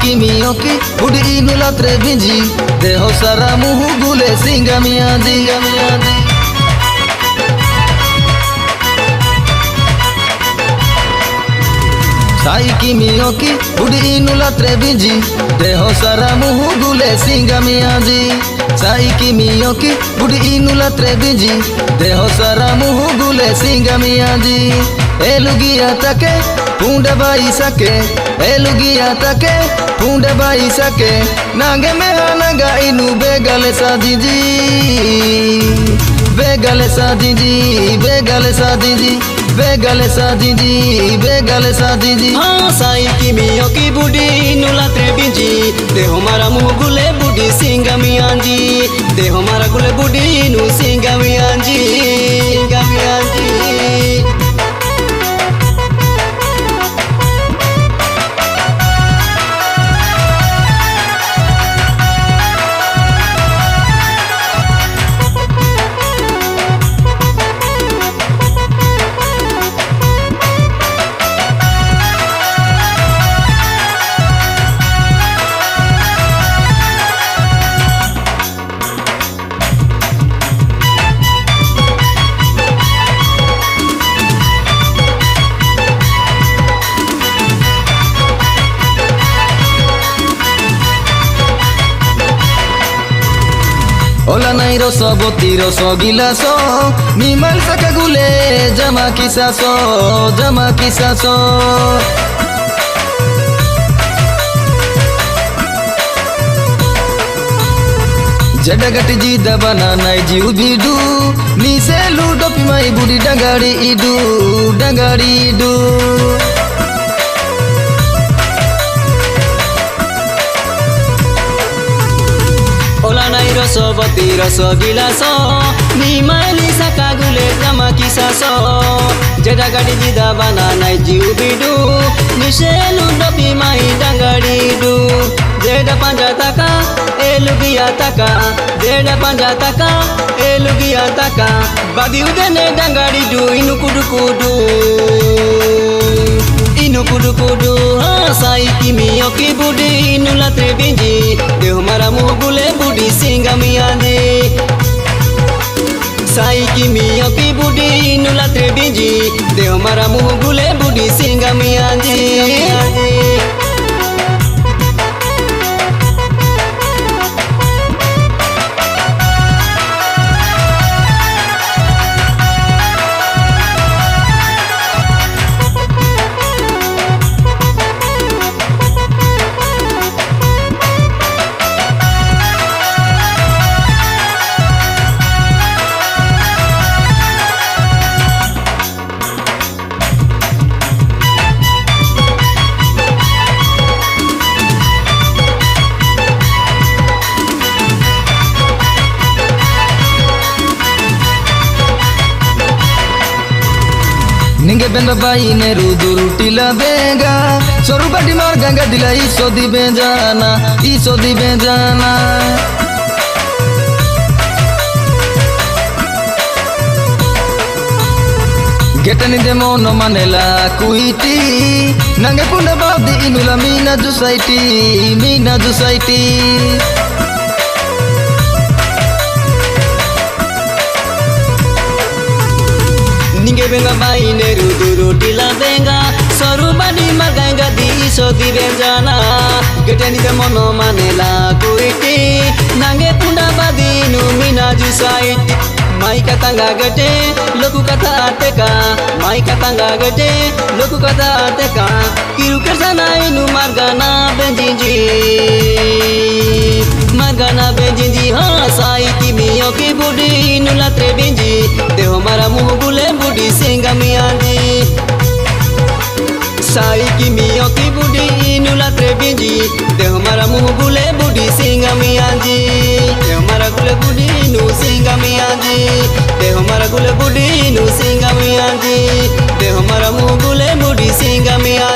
Saiki miyoki budi inulatre binji deho sara muhu gule singa miyaji. Saiki miyoki budi inulatre binji deho sara muhu gule singa miyaji. Saiki miyoki budi inulatre binji deho sara muhu gule singa miyaji. Elugia take punda bai sake, elugia take punda bai sake, nange mehanaga inu begale sadiji, begale sadiji, begale sadiji, begale sadiji, begale sadiji. हाँ psyche मियोकी बुढ़ी नुलात्रे बिंजी दे हमारा मुँह गुले बुढ़ी सिंगा मियांजी दे हमारा गुले बुढ़ी नु सिंगा मियांजी सिंगा Miyanji. Ola nai roso boti roso gilaso Mimal saka gule jama kisaso jama kisaso. Jadagati jida bana nai jiu bidu ni se ludo pimai budi dangari idu dangari idu. Roso boti roso gilaso ni mali saka gule jama kisaso jada gadi jida bana nai jiu bidu ni shelu dopi mai dangari du jeda panja taka elugia taka jeda panja taka elugia taka babi udene dangari du inu kudu kudu inu kudu kudu. हाँ psyche मियोकी बुढ़ी नुलात्रे बिंजी दे हमारा मुँह गुले बुढ़ी सिंगा Miyanji psyche मियोकी बुढ़ी नुलात्रे बिंजी दे हमारा मुँह गुले बुढ़ी सिंगा Miyanji. Ninge benda bai ne ruduru tila benga soru badi mar ganga dila iso di benjana iso di benjana. Getani demo no manela kuiti nange punda badi inula mina jusaiti mina jusaiti. Ninge benga bai ne ruduru tila benga soru badi maganga di iso di benjana getani de mono manela kuiti nange punda badi nu mina jusaiti. Mai katanga gete loku kata ateka mai katanga gete loku kata ateka kiru kersana inu margana benjinji margana benjinji. हाँ psyche मियोकी बुढ़ी नुलात्रे बिंजी दे हमारा मुँह गुले बुढ़ी सिंगा Miyanji psyche मियोकी बुढ़ी नुलात्रे बिंजी दे हमारा मुँह गुले बुढ़ी सिंगा मियांजी दे हमारा गुले बुढ़ी नु सिंगा मियांजी दे हमारा गुले बुढ़ी नु सिंगा मियांजी दे हमारा मुँह गुले बुढ़ी सिंगा मियांजी।